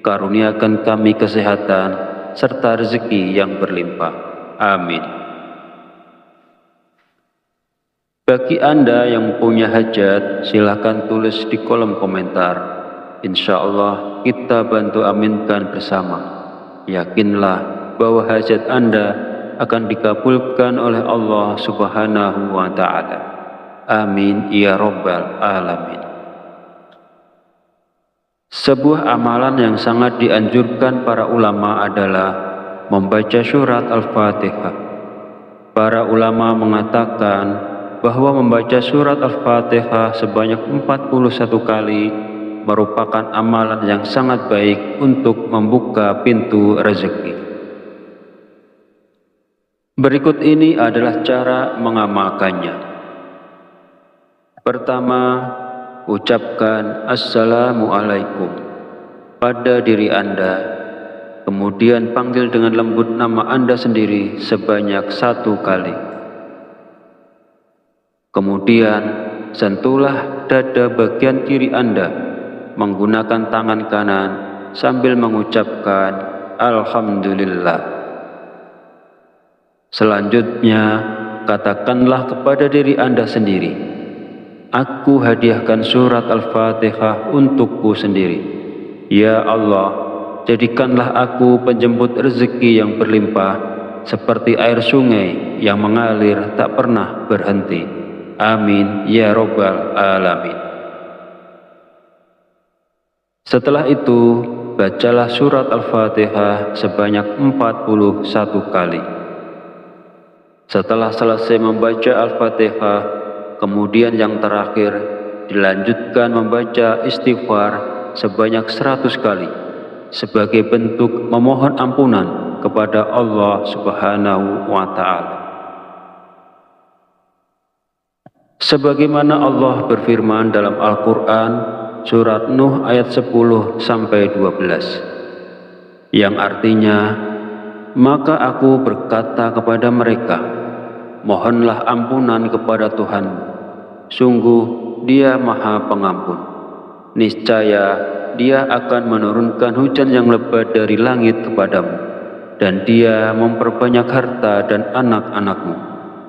Karuniakan kami kesehatan serta rezeki yang berlimpah. Amin. Bagi Anda yang punya hajat, silakan tulis di kolom komentar. Insya Allah kita bantu aminkan bersama. Yakinlah bahwa hajat Anda akan dikabulkan oleh Allah Subhanahu wa Ta'ala. Amin ya Rabbal Alamin. Sebuah amalan yang sangat dianjurkan para ulama adalah membaca surat Al-Fatihah. Para ulama mengatakan bahwa membaca surat Al-Fatihah sebanyak 41 kali merupakan amalan yang sangat baik untuk membuka pintu rezeki. Berikut ini adalah cara mengamalkannya. Pertama, ucapkan Assalamualaikum pada diri Anda, kemudian panggil dengan lembut nama Anda sendiri sebanyak 1 kali. Kemudian, sentuhlah dada bagian kiri Anda menggunakan tangan kanan sambil mengucapkan Alhamdulillah. Selanjutnya, katakanlah kepada diri Anda sendiri, aku hadiahkan surat Al-Fatihah untukku sendiri. Ya Allah, jadikanlah aku penjemput rezeki yang berlimpah seperti air sungai yang mengalir tak pernah berhenti. Amin ya Rabbal Alamin. Setelah itu, bacalah surat Al-Fatihah sebanyak 41 kali. Setelah selesai membaca Al-Fatihah, kemudian yang terakhir dilanjutkan membaca istighfar sebanyak 100 kali sebagai bentuk memohon ampunan kepada Allah Subhanahu wa Ta'ala. Sebagaimana Allah berfirman dalam Al-Quran surat Nuh ayat 10-12 yang artinya, maka aku berkata kepada mereka, mohonlah ampunan kepada Tuhanmu, sungguh Dia Maha Pengampun. Niscaya Dia akan menurunkan hujan yang lebat dari langit kepadamu, dan Dia memperbanyak harta dan anak-anakmu,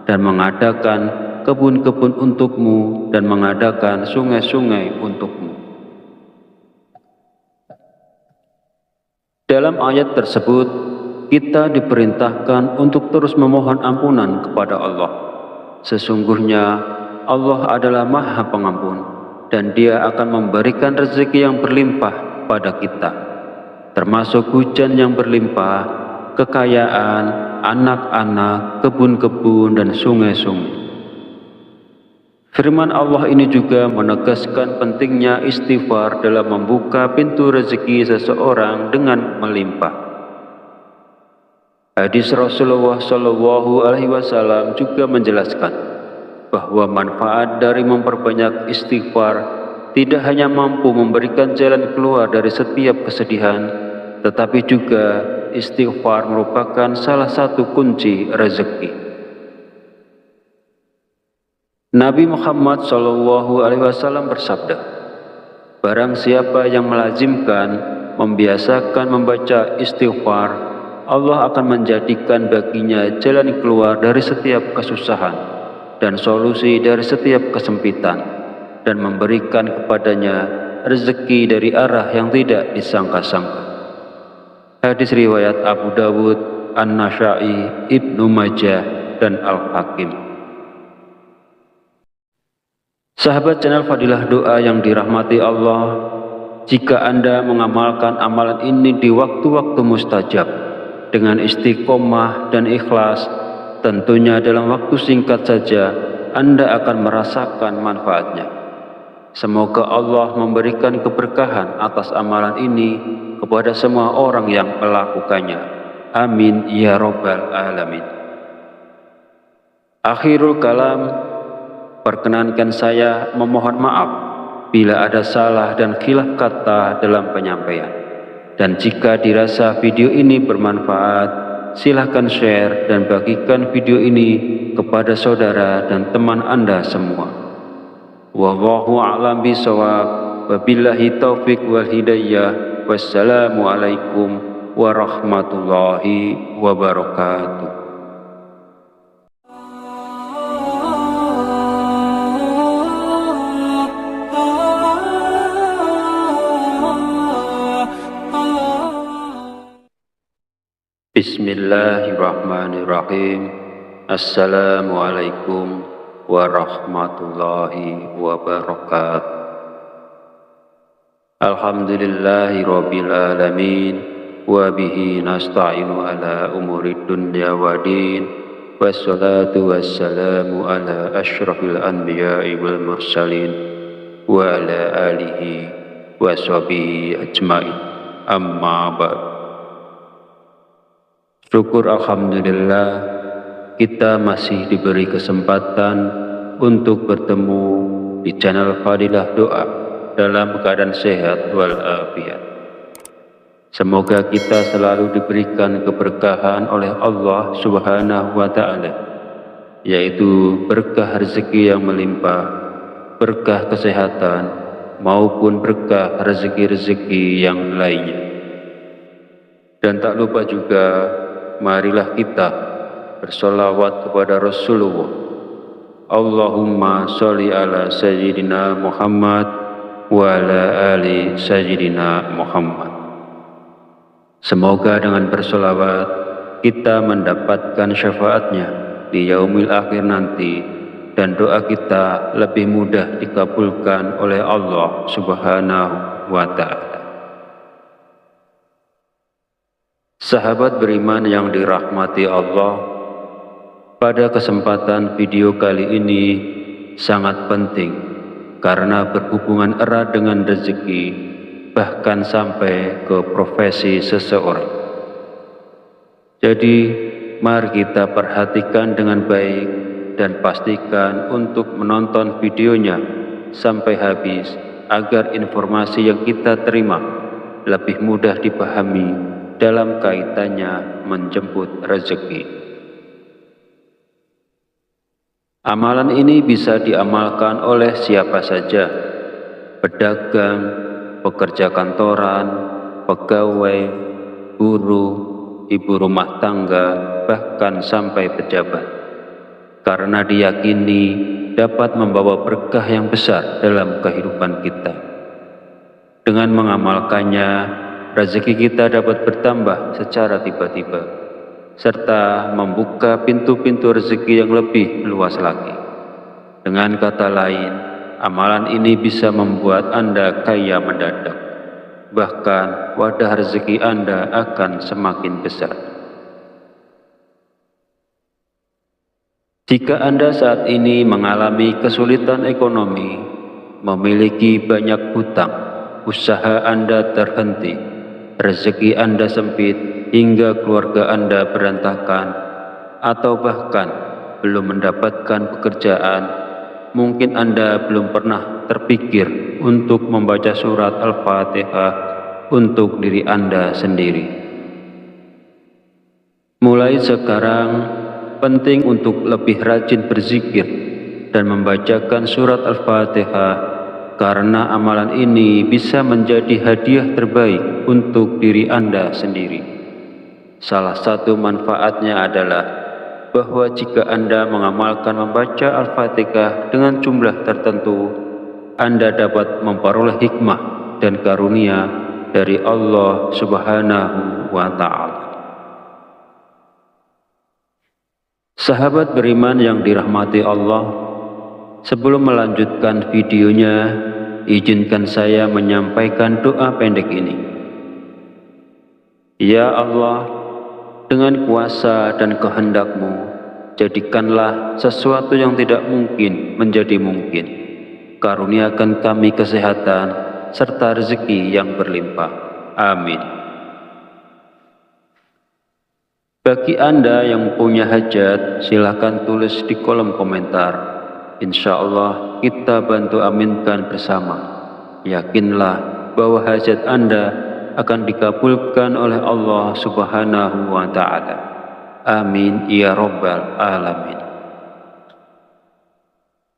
dan mengadakan kebun-kebun untukmu, dan mengadakan sungai-sungai untukmu. Dalam ayat tersebut, kita diperintahkan untuk terus memohon ampunan kepada Allah. Sesungguhnya Allah adalah Maha Pengampun, dan Dia akan memberikan rezeki yang berlimpah pada kita, termasuk hujan yang berlimpah, kekayaan, anak-anak, kebun-kebun, dan sungai-sungai. Firman Allah ini juga menegaskan pentingnya istighfar dalam membuka pintu rezeki seseorang dengan melimpah. Hadis Rasulullah SAW juga menjelaskan bahwa manfaat dari memperbanyak istighfar tidak hanya mampu memberikan jalan keluar dari setiap kesedihan, tetapi juga istighfar merupakan salah satu kunci rezeki. Nabi Muhammad SAW bersabda, barang siapa yang melazimkan, membiasakan membaca istighfar, Allah akan menjadikan baginya jalan keluar dari setiap kesusahan dan solusi dari setiap kesempitan, dan memberikan kepadanya rezeki dari arah yang tidak disangka-sangka. Hadis riwayat Abu Dawud, An-Nasa'i, Ibnu Majah, dan Al-Hakim. Sahabat channel Fadilah Doa yang dirahmati Allah, jika Anda mengamalkan amalan ini di waktu-waktu mustajab dengan istiqomah dan ikhlas, tentunya dalam waktu singkat saja Anda akan merasakan manfaatnya. Semoga Allah memberikan keberkahan atas amalan ini kepada kepada semua orang yang melakukannya. Amin ya Rabbal Alamin. Akhirul kalam, perkenankan saya memohon maaf bila ada salah dan khilaf kata dalam penyampaian. Dan jika dirasa video ini bermanfaat, silahkan share dan bagikan video ini kepada saudara dan teman Anda semua. Wallahu a'lam bishawab. Wabillahi taufik wal hidayah. Wassalamualaikum warahmatullahi wabarakatuh. Bismillahirrahmanirrahim. Assalamualaikum warahmatullahi wabarakatuh. Alhamdulillahi rabbil alamin, wa bihi nasta'inu ala umuri dunya wa din, wassalatu wassalamu ala asyrafil anbiya'i wal mursalin, wa ala alihi wa sahbihi ajma'in. Amma ba'd. Syukur alhamdulillah, kita masih diberi kesempatan untuk bertemu di channel Fadilah Doa dalam keadaan sehat walafiat. Semoga kita selalu diberikan keberkahan oleh Allah Subhanahu wa Ta'ala, yaitu berkah rezeki yang melimpah, berkah kesehatan, maupun berkah rezeki-rezeki yang lainnya. Dan tak lupa juga, marilah kita bersolawat kepada Rasulullah. Allahumma sholli ala Sayyidina Muhammad wa ala ali Sayyidina Muhammad. Semoga dengan bersolawat kita mendapatkan syafaatnya di yaumil akhir nanti, dan doa kita lebih mudah dikabulkan oleh Allah Subhanahu wa Ta'ala. Sahabat beriman yang dirahmati Allah, pada kesempatan video kali ini sangat penting karena berhubungan erat dengan rezeki, bahkan sampai ke profesi seseorang. Jadi, mari kita perhatikan dengan baik dan pastikan untuk menonton videonya sampai habis agar informasi yang kita terima lebih mudah dipahami dalam kaitannya menjemput rezeki. Amalan ini bisa diamalkan oleh siapa saja, pedagang, pekerja kantoran, pegawai, guru, ibu rumah tangga, bahkan sampai pejabat, karena diyakini dapat membawa berkah yang besar dalam kehidupan kita. Dengan mengamalkannya, rezeki kita dapat bertambah secara tiba-tiba, serta membuka pintu-pintu rezeki yang lebih luas lagi. Dengan kata lain, amalan ini bisa membuat Anda kaya mendadak. Bahkan wadah rezeki Anda akan semakin besar. Jika Anda saat ini mengalami kesulitan ekonomi, memiliki banyak hutang, usaha Anda terhenti, rezeki Anda sempit hingga keluarga Anda berantakan, atau bahkan belum mendapatkan pekerjaan, mungkin Anda belum pernah terpikir untuk membaca surat Al-Fatihah untuk diri Anda sendiri. Mulai sekarang, penting untuk lebih rajin berzikir dan membacakan surat Al-Fatihah, karena amalan ini bisa menjadi hadiah terbaik untuk diri Anda sendiri. Salah satu manfaatnya adalah bahwa jika Anda mengamalkan membaca Al-Fatihah dengan jumlah tertentu, Anda dapat memperoleh hikmah dan karunia dari Allah Subhanahu wa Ta'ala. Sahabat beriman yang dirahmati Allah, sebelum melanjutkan videonya, izinkan saya menyampaikan doa pendek ini. Ya Allah, dengan kuasa dan kehendak-Mu, jadikanlah sesuatu yang tidak mungkin menjadi mungkin. Karuniakan kami kesehatan serta rezeki yang berlimpah. Amin. Bagi Anda yang punya hajat, silakan tulis di kolom komentar. Insya Allah kita bantu aminkan bersama. Yakinlah bahwa hajat Anda akan dikabulkan oleh Allah Subhanahu wa Ta'ala. Amin ya Rabbal Alamin.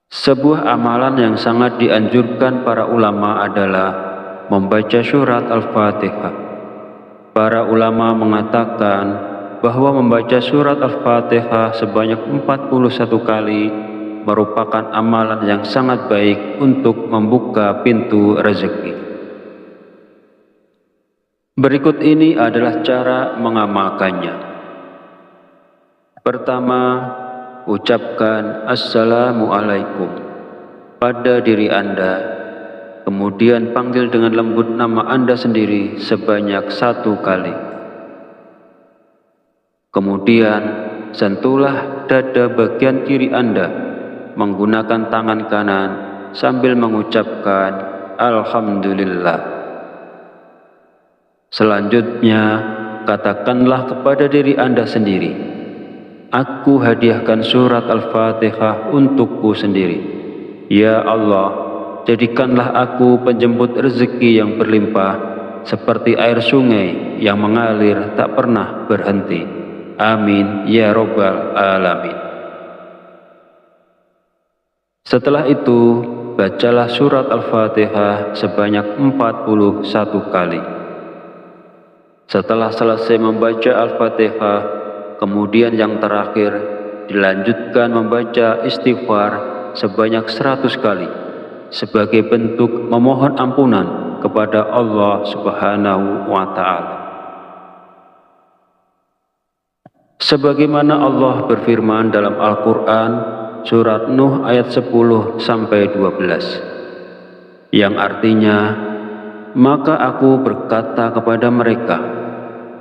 Sebuah amalan yang sangat dianjurkan para ulama adalah membaca surat Al-Fatihah. Para ulama mengatakan bahwa membaca surat Al-Fatihah sebanyak 41 kali merupakan amalan yang sangat baik untuk membuka pintu rezeki. Berikut ini adalah cara mengamalkannya. Pertama, ucapkan Assalamualaikum pada diri Anda, kemudian panggil dengan lembut nama Anda sendiri sebanyak 1 kali. Kemudian, sentuhlah dada bagian kiri Anda menggunakan tangan kanan sambil mengucapkan Alhamdulillah. Selanjutnya, katakanlah kepada diri Anda sendiri, aku hadiahkan surat Al-Fatihah untukku sendiri. Ya Allah, jadikanlah aku penjemput rezeki yang berlimpah, seperti air sungai yang mengalir tak pernah berhenti. Amin ya Rabbal Alamin. Setelah itu, bacalah surat Al-Fatihah sebanyak 41 kali. Setelah selesai membaca Al-Fatihah, kemudian yang terakhir dilanjutkan membaca istighfar sebanyak 100 kali sebagai bentuk memohon ampunan kepada Allah Subhanahu wa Ta'ala. Sebagaimana Allah berfirman dalam Al-Quran surat Nuh ayat 10-12 yang artinya, maka aku berkata kepada mereka,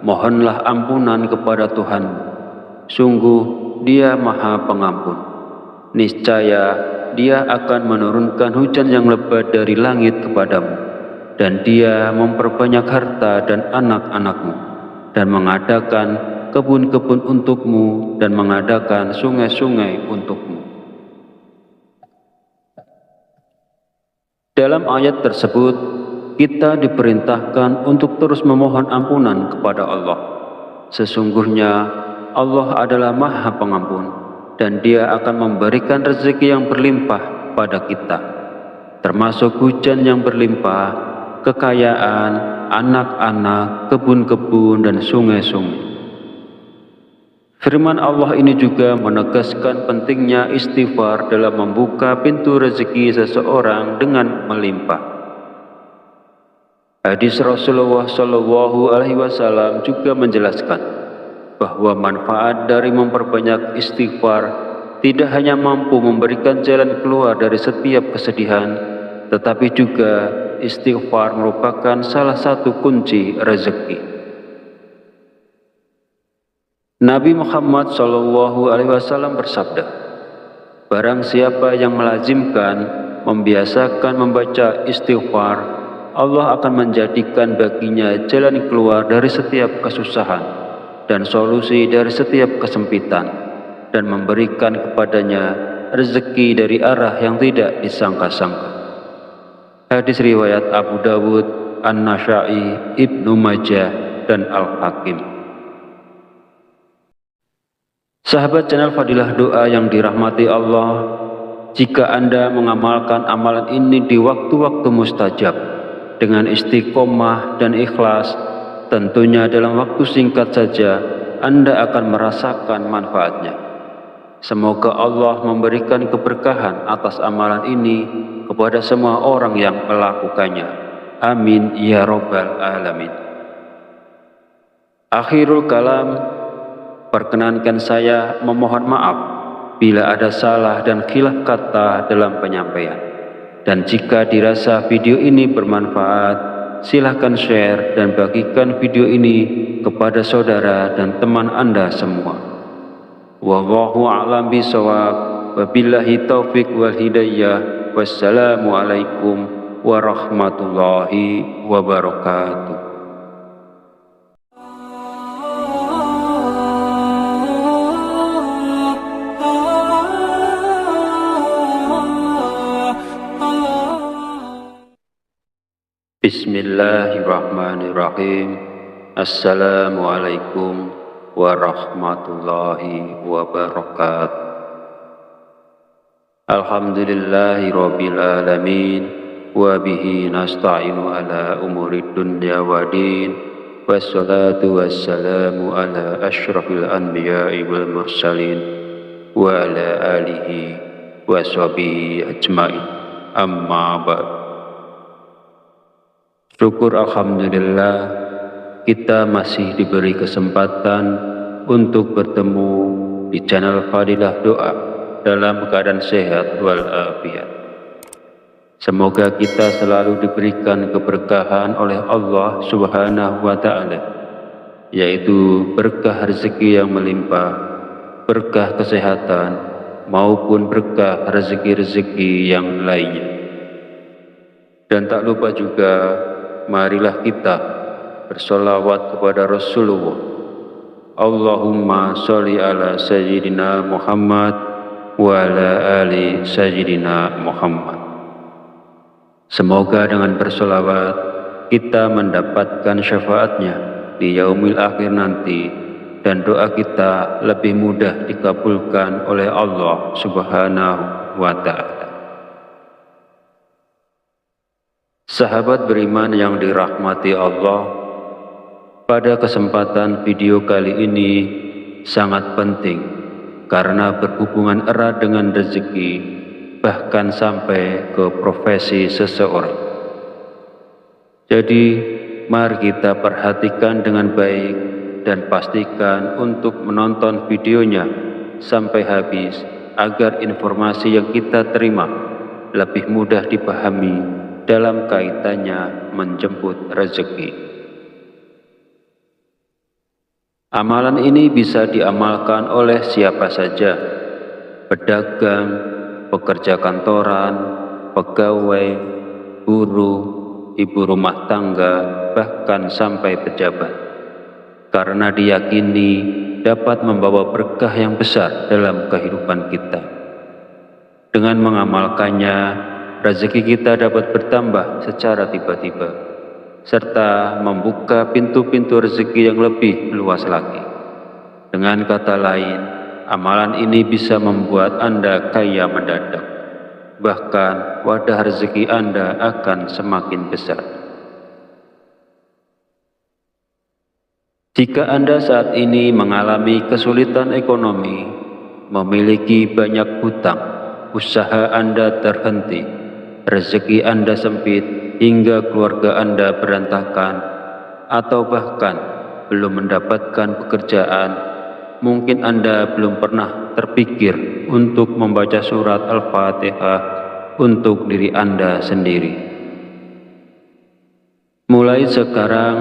mohonlah ampunan kepada Tuhanmu, sungguh Dia Maha Pengampun. Niscaya Dia akan menurunkan hujan yang lebat dari langit kepadamu, dan Dia memperbanyak harta dan anak-anakmu, dan mengadakan kebun-kebun untukmu, dan mengadakan sungai-sungai untukmu. Dalam ayat tersebut, kita diperintahkan untuk terus memohon ampunan kepada Allah. Sesungguhnya Allah adalah Maha Pengampun, dan Dia akan memberikan rezeki yang berlimpah pada kita, termasuk hujan yang berlimpah, kekayaan, anak-anak, kebun-kebun, dan sungai-sungai. Firman Allah ini juga menegaskan pentingnya istighfar dalam membuka pintu rezeki seseorang dengan melimpah. Hadis Rasulullah SAW juga menjelaskan bahwa manfaat dari memperbanyak istighfar tidak hanya mampu memberikan jalan keluar dari setiap kesedihan, tetapi juga istighfar merupakan salah satu kunci rezeki. Nabi Muhammad SAW bersabda, barang siapa yang melazimkan, membiasakan membaca istighfar, Allah akan menjadikan baginya jalan keluar dari setiap kesusahan dan solusi dari setiap kesempitan, dan memberikan kepadanya rezeki dari arah yang tidak disangka-sangka. Hadis riwayat Abu Dawud, An-Nasa'i, Ibnu Majah, dan Al-Hakim. Sahabat channel Fadilah Doa yang dirahmati Allah, jika Anda mengamalkan amalan ini di waktu-waktu mustajab dengan istiqomah dan ikhlas, tentunya dalam waktu singkat saja Anda akan merasakan manfaatnya. Semoga Allah memberikan keberkahan atas amalan ini kepada semua orang yang melakukannya. Amin ya Rabbal Alamin. Akhirul kalam, perkenankan saya memohon maaf bila ada salah dan khilaf kata dalam penyampaian. Dan jika dirasa video ini bermanfaat, silahkan share dan bagikan video ini kepada saudara dan teman Anda semua. Wallahu a'lam bishawab. Wabillahi taufik wal hidayah. Wassalamualaikum warahmatullahi wabarakatuh. Bismillahirrahmanirrahim. Assalamualaikum warahmatullahi wabarakatuh. Alhamdulillahi rabbil alamin, wa bihi nasta'inu ala umurid dunya waddin, wassalatu wassalamu ala asyrafil anbiya'i wal mursalin, wa ala alihi wa sahbihi ajma'in. Amma ba'd. Syukur alhamdulillah kita masih diberi kesempatan untuk bertemu di channel Fadilah Doa dalam keadaan sehat walafiat. Semoga kita selalu diberikan keberkahan oleh Allah Subhanahu wa Ta'ala, yaitu berkah rezeki yang melimpah, berkah kesehatan, maupun berkah rezeki-rezeki yang lainnya. Dan tak lupa juga, marilah kita bersolawat kepada Rasulullah. Allahumma sholli ala Sayyidina Muhammad wa ala ali Sayyidina Muhammad. Semoga dengan bersolawat kita mendapatkan syafaatnya di yaumil akhir nanti, dan doa kita lebih mudah dikabulkan oleh Allah Subhanahu wa Ta'ala. Sahabat beriman yang dirahmati Allah, pada kesempatan video kali ini sangat penting karena berhubungan erat dengan rezeki, bahkan sampai ke profesi seseorang. Jadi, mari kita perhatikan dengan baik dan pastikan untuk menonton videonya sampai habis agar informasi yang kita terima lebih mudah dipahami dalam kaitannya menjemput rezeki. Amalan ini bisa diamalkan oleh siapa saja: pedagang, pekerja kantoran, pegawai, guru, ibu rumah tangga, bahkan sampai pejabat, karena diyakini dapat membawa berkah yang besar dalam kehidupan kita. Dengan mengamalkannya, rezeki kita dapat bertambah secara tiba-tiba, serta membuka pintu-pintu rezeki yang lebih luas lagi. Dengan kata lain, amalan ini bisa membuat Anda kaya mendadak. Bahkan wadah rezeki Anda akan semakin besar. Jika Anda saat ini mengalami kesulitan ekonomi, memiliki banyak hutang, usaha Anda terhenti, rezeki Anda sempit hingga keluarga Anda berantakan, atau bahkan belum mendapatkan pekerjaan, mungkin Anda belum pernah terpikir untuk membaca surat Al-Fatihah untuk diri Anda sendiri. Mulai sekarang,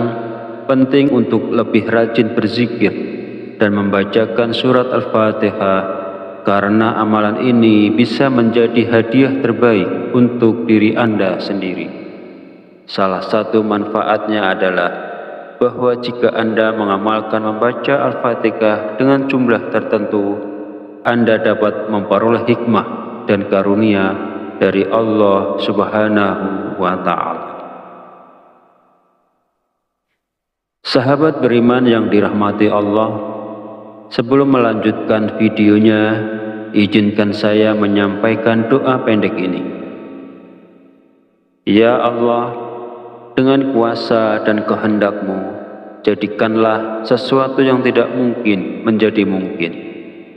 penting untuk lebih rajin berzikir dan membacakan surat Al-Fatihah, karena amalan ini bisa menjadi hadiah terbaik untuk diri Anda sendiri. Salah satu manfaatnya adalah bahwa jika Anda mengamalkan membaca Al-Fatihah dengan jumlah tertentu, Anda dapat memperoleh hikmah dan karunia dari Allah Subhanahu wa Ta'ala. Sahabat beriman yang dirahmati Allah, sebelum melanjutkan videonya, izinkan saya menyampaikan doa pendek ini. Ya Allah, dengan kuasa dan kehendak-Mu, jadikanlah sesuatu yang tidak mungkin menjadi mungkin.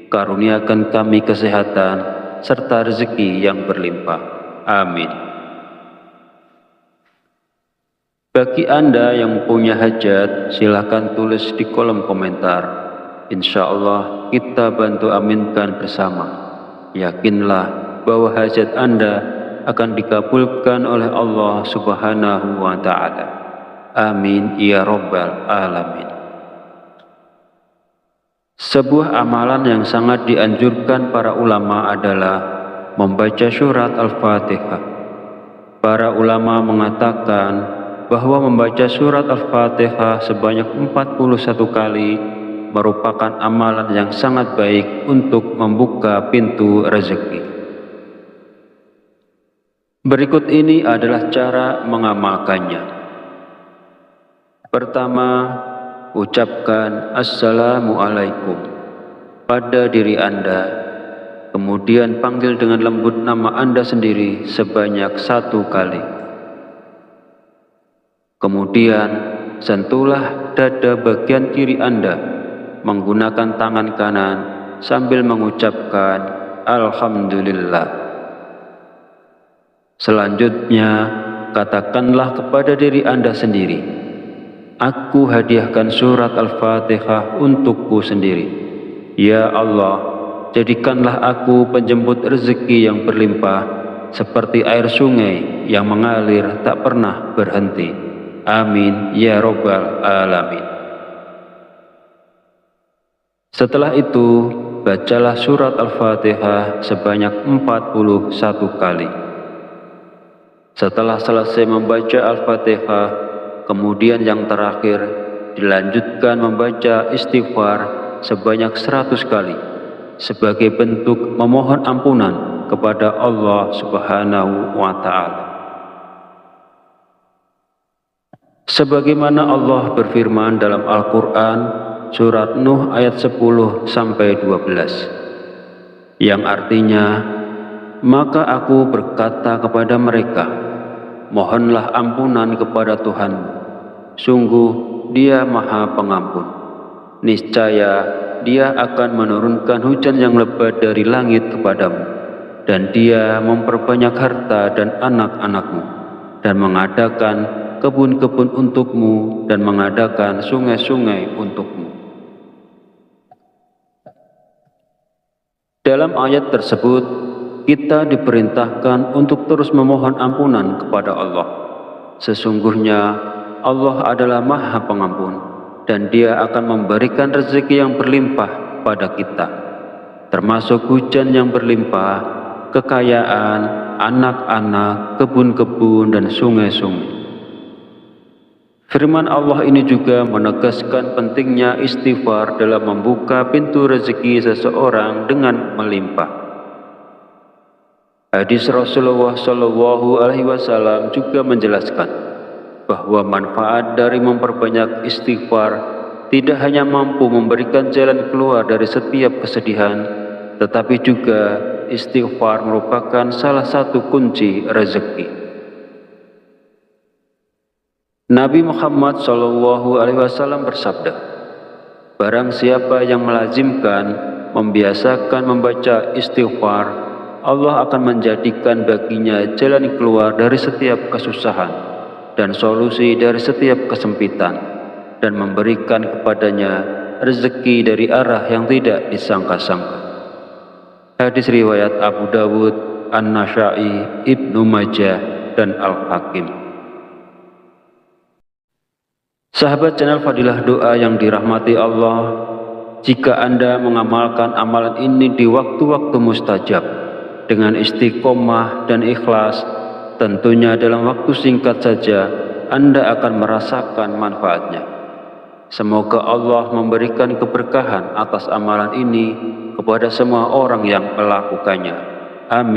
Karuniakan kami kesehatan serta rezeki yang berlimpah. Amin. Bagi Anda yang punya hajat, silakan tulis di kolom komentar. Insya Allah kita bantu aminkan bersama. Yakinlah bahwa hajat Anda akan dikabulkan oleh Allah Subhanahu wa Ta'ala. Amin ya Rabbal Alamin. Sebuah amalan yang sangat dianjurkan para ulama adalah membaca surat Al-Fatihah. Para ulama mengatakan bahwa membaca surat Al-Fatihah sebanyak 41 kali merupakan amalan yang sangat baik untuk membuka pintu rezeki. Berikut ini adalah cara mengamalkannya. Pertama, ucapkan Assalamualaikum pada diri Anda, kemudian panggil dengan lembut nama Anda sendiri sebanyak 1 kali. Kemudian, sentuhlah dada bagian kiri Anda menggunakan tangan kanan sambil mengucapkan Alhamdulillah. Selanjutnya, katakanlah kepada diri Anda sendiri, aku hadiahkan surat Al-Fatihah untukku sendiri. Ya Allah, jadikanlah aku penjemput rezeki yang berlimpah, seperti air sungai yang mengalir tak pernah berhenti. Amin ya Rabbal Alamin. Setelah itu, bacalah surat Al-Fatihah sebanyak 41 kali. Setelah selesai membaca Al-Fatihah, kemudian yang terakhir dilanjutkan membaca istighfar sebanyak 100 kali sebagai bentuk memohon ampunan kepada Allah Subhanahu wa Ta'ala. Sebagaimana Allah berfirman dalam Al-Quran surat Nuh ayat 10-12 yang artinya, maka aku berkata kepada mereka, mohonlah ampunan kepada Tuhanmu, sungguh Dia Maha Pengampun. Niscaya Dia akan menurunkan hujan yang lebat dari langit kepadamu, dan Dia memperbanyak harta dan anak-anakmu, dan mengadakan kebun-kebun untukmu, dan mengadakan sungai-sungai untukmu. Dalam ayat tersebut, kita diperintahkan untuk terus memohon ampunan kepada Allah. Sesungguhnya Allah adalah Maha Pengampun, dan Dia akan memberikan rezeki yang berlimpah pada kita, termasuk hujan yang berlimpah, kekayaan, anak-anak, kebun-kebun, dan sungai-sungai. Firman Allah ini juga menegaskan pentingnya istighfar dalam membuka pintu rezeki seseorang dengan melimpah. Hadis Rasulullah SAW juga menjelaskan bahwa manfaat dari memperbanyak istighfar tidak hanya mampu memberikan jalan keluar dari setiap kesedihan, tetapi juga istighfar merupakan salah satu kunci rezeki. Nabi Muhammad SAW bersabda, barang siapa yang melazimkan, membiasakan membaca istighfar, Allah akan menjadikan baginya jalan keluar dari setiap kesusahan dan solusi dari setiap kesempitan, dan memberikan kepadanya rezeki dari arah yang tidak disangka-sangka. Hadis riwayat Abu Dawud, An-Nasa'i, Ibnu Majah, dan Al-Hakim. Sahabat channel Fadilah Doa yang dirahmati Allah, jika Anda mengamalkan amalan ini di waktu-waktu mustajab dengan istiqomah dan ikhlas, tentunya dalam waktu singkat saja Anda akan merasakan manfaatnya. Semoga Allah memberikan keberkahan atas amalan ini kepada semua orang yang melakukannya. Amin.